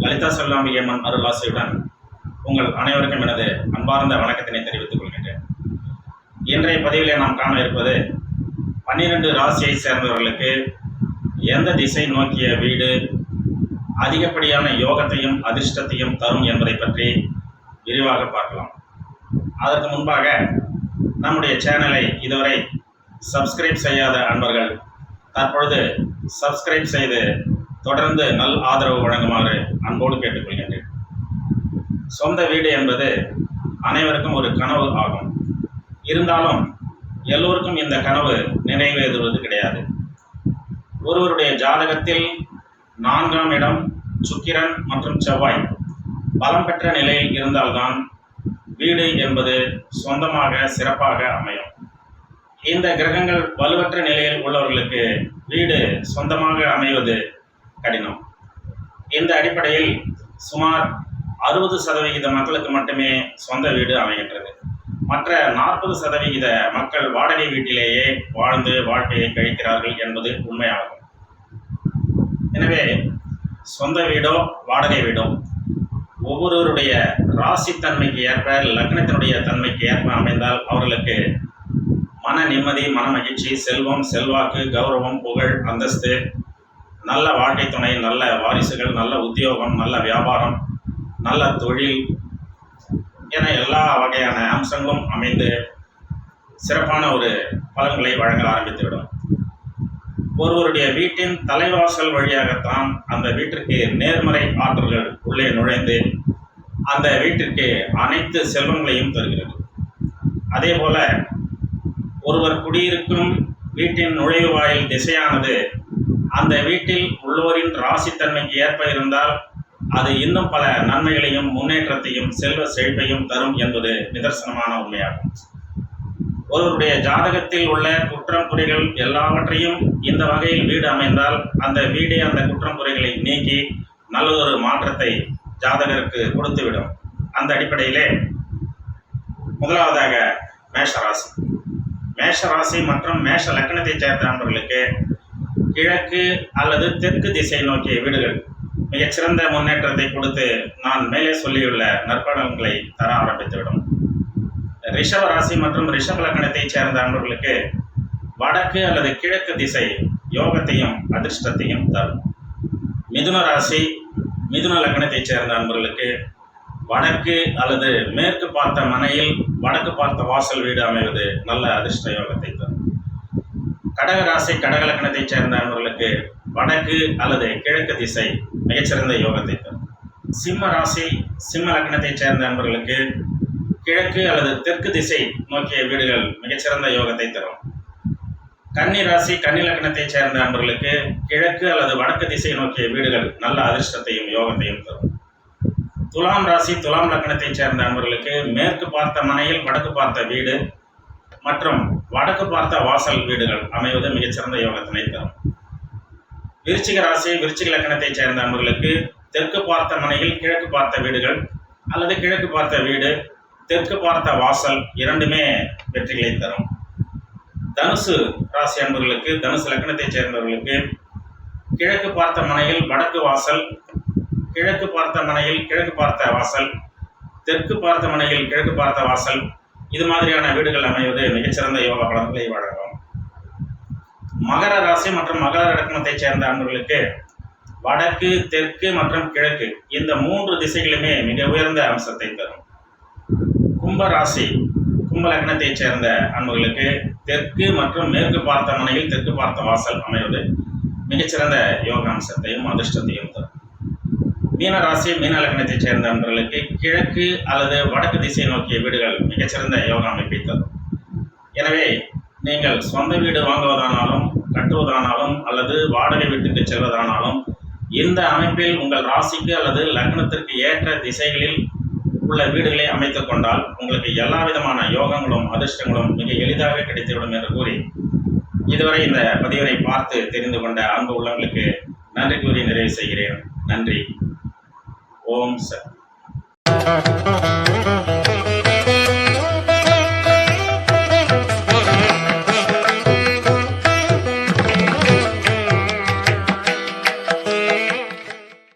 லலிதா செல்லாம்பிகை அம்மன் அருளாசியுடன் உங்கள் அனைவருக்கும் எனது அன்பார்ந்த வணக்கத்தினை தெரிவித்துக் கொள்கின்றேன். இன்றைய பதிவிலே நாம் காண இருப்பது 12 ராசியை சேர்ந்தவர்களுக்கு எந்த திசை நோக்கிய வீடு அதிகப்படியான யோகத்தையும் அதிர்ஷ்டத்தையும் தரும் என்பதை பற்றி விரிவாக பார்க்கலாம். அதற்கு முன்பாக நம்முடைய சேனலை இதுவரை சப்ஸ்கிரைப் செய்யாத அன்பர்கள் தற்பொழுது சப்ஸ்கிரைப் செய்து தொடர்ந்து நல் ஆதரவு வழங்குமாறு அன்போடு கேட்டுக்கொள்கின்றேன். சொந்த வீடு என்பது அனைவருக்கும் ஒரு கனவு ஆகும். இருந்தாலும் எல்லோருக்கும் இந்த கனவு நிறைவேறுவது கிடையாது. ஒருவருடைய ஜாதகத்தில் 4ஆம் இடம் சுக்கிரன் மற்றும் செவ்வாய் பலம் பெற்ற நிலையில் இருந்தால்தான் வீடு என்பது சொந்தமாக சிறப்பாக அமையும். இந்த கிரகங்கள் வலுவற்ற நிலையில் உள்ளவர்களுக்கு வீடு சொந்தமாக அமைவது கடினம். இந்த அடிப்படையில் சுமார் 60% மக்களுக்கு மட்டுமே சொந்த வீடு அமைகின்றது. மற்ற 40% மக்கள் வாடகை வீட்டிலேயே வாழ்ந்து வாழ்க்கையை கழிக்கிறார்கள் என்பது உண்மையாகும். எனவே சொந்த வீடோ வாடகை வீடோ ஒவ்வொருவருடைய ராசி தன்மைக்கு ஏற்ப லக்னத்தினுடைய தன்மைக்கு ஏற்ப அமைந்தால் அவர்களுக்கு மன நிம்மதி, மன மகிழ்ச்சி, செல்வம், செல்வாக்கு, கௌரவம், புகழ், அந்தஸ்து, நல்ல வாழ்க்கை துணை, நல்ல வாரிசுகள், நல்ல உத்தியோகம், நல்ல வியாபாரம், நல்ல தொழில் என எல்லா வகையான அம்சங்களும் அமைந்து சிறப்பான ஒரு பலன்களை வழங்க ஆரம்பித்துவிடும். ஒருவருடைய வீட்டின் தலைவாசல் வழியாகத்தான் அந்த வீட்டிற்கு நேர்மறை ஆற்றல்கள் உள்ளே நுழைந்து அந்த வீட்டிற்கு அனைத்து செல்வங்களையும் தருகிறது. அதே போல ஒருவர் குடியிருக்கும் வீட்டின் நுழைவு வாயில் திசையானது அந்த வீட்டில் உள்ளோரின் ராசித்தன்மைக்கு ஏற்ப இருந்தால் அது இன்னும் பல நன்மைகளையும் முன்னேற்றத்தையும் செல்வ செழிப்பையும் தரும் என்பது நிதர்சனமான உண்மையாகும். ஒருவருடைய ஜாதகத்தில் உள்ள குற்றம் குறைகள் எல்லாவற்றையும் இந்த வகையில் வீடு அமைந்தால் அந்த வீடே அந்த குற்றம் குறைகளை நீக்கி நல்லதொரு மாற்றத்தை ஜாதகருக்கு கொடுத்துவிடும். அந்த அடிப்படையிலே முதலாவதாக மேஷராசி. மேஷராசி மற்றும் மேஷ லக்னத்தை சேர்ந்த நண்பர்களுக்கு கிழக்கு அல்லது தெற்கு திசை நோக்கிய வீடுகள் மிகச்சிறந்த முன்னேற்றத்தை கொடுத்து நான் மேலே சொல்லியுள்ள நற்பலன்களை தர ஆரம்பித்துவிடும். ரிஷப ராசி மற்றும் ரிஷப லக்னத்தை சேர்ந்த நண்பர்களுக்கு வடக்கு அல்லது கிழக்கு திசை யோகத்தையும் அதிர்ஷ்டத்தையும் தரும். மிதுன ராசி மிதுன லக்னத்தை சேர்ந்த நண்பர்களுக்கு வடக்கு அல்லது மேற்கு பார்த்த மனையில் வடக்கு பார்த்த வாசல் வீடு அமைவது நல்ல அதிர்ஷ்ட யோகத்தை தரும். கடக ராசி கடக லக்னத்தை சேர்ந்த நண்பர்களுக்கு வடக்கு அல்லது கிழக்கு திசை மிகச்சிறந்த யோகத்தை தரும். சிம்ம ராசி சிம்ம லக்னத்தை சேர்ந்த நண்பர்களுக்கு கிழக்கு அல்லது தெற்கு திசை நோக்கிய வீடுகள் மிகச்சிறந்த யோகத்தை தரும். கன்னி ராசி கன்னி லக்னத்தை சேர்ந்த நண்பர்களுக்கு கிழக்கு அல்லது வடக்கு திசை நோக்கிய வீடுகள் நல்ல அதிர்ஷ்டத்தையும் யோகத்தையும் தரும். துலாம் ராசி துலாம் லக்னத்தை சேர்ந்த நண்பர்களுக்கு மேற்கு பார்த்த மனையில் வடக்கு பார்த்த வீடு மற்றும் வடக்கு பார்த்த வாசல் வீடுகள் அமைவது மிகச்சிறந்த யோகத்தினை தரும். விருச்சிக ராசி விருச்சிக லக்னத்தை சேர்ந்த நண்பர்களுக்கு தெற்கு பார்த்த மனையில் கிழக்கு பார்த்த வீடுகள் அல்லது கிழக்கு பார்த்த வீடு தெற்கு பார்த்த வாசல் இரண்டுமே வெற்றிகளை தரும். தனுசு ராசி அன்பர்களுக்கு தனுசு லக்னத்தை சேர்ந்தவர்களுக்கு கிழக்கு பார்த்த மனையில் வடக்கு வாசல், கிழக்கு பார்த்த மனையில் கிழக்கு பார்த்த வாசல், தெற்கு பார்த்த மனையில் கிழக்கு பார்த்த வாசல், இது மாதிரியான வீடுகள் அமைவது மிகச்சிறந்த யோக பலன்களை வழங்கும். மகர ராசி மற்றும் மகர லக்னத்தை சேர்ந்த அன்பர்களுக்கு வடக்கு, தெற்கு மற்றும் கிழக்கு இந்த 3 திசைகளுமே மிக உயர்ந்த அம்சத்தை தரும். கும்ப ராசி கும்ப லக்னத்தை சேர்ந்த அன்பர்களுக்கு தெற்கு மற்றும் மேற்கு பார்த்த மனையில் தெற்கு பார்த்த வாசல் அமைவது மிகச்சிறந்த யோக அம்சத்தையும் அதிர்ஷ்டத்தையும் தரும். மீன ராசி மீன லக்னத்தை சேர்ந்த நண்பர்களுக்கு கிழக்கு அல்லது வடக்கு திசை நோக்கிய வீடுகள் மிகச்சிறந்த யோக அமைப்பை தரும். எனவே நீங்கள் சொந்த வீடு வாங்குவதானாலும் கட்டுவதானாலும் அல்லது வாடகை வீட்டுக்கு செல்வதானாலும் இந்த அமைப்பில் உங்கள் ராசிக்கு அல்லது லக்னத்திற்கு ஏற்ற திசைகளில் உள்ள வீடுகளை அமைத்துக் கொண்டால் உங்களுக்கு எல்லா விதமான யோகங்களும் அதிர்ஷ்டங்களும் மிக எளிதாக கிடைத்துவிடும் என்று கூறி இதுவரை இந்த பதிவினை பார்த்து தெரிந்து கொண்ட அன்பு உள்ளவர்களுக்கு நன்றி கூறி நிறைவு செய்கிறேன். நன்றி. ஓம் சத்.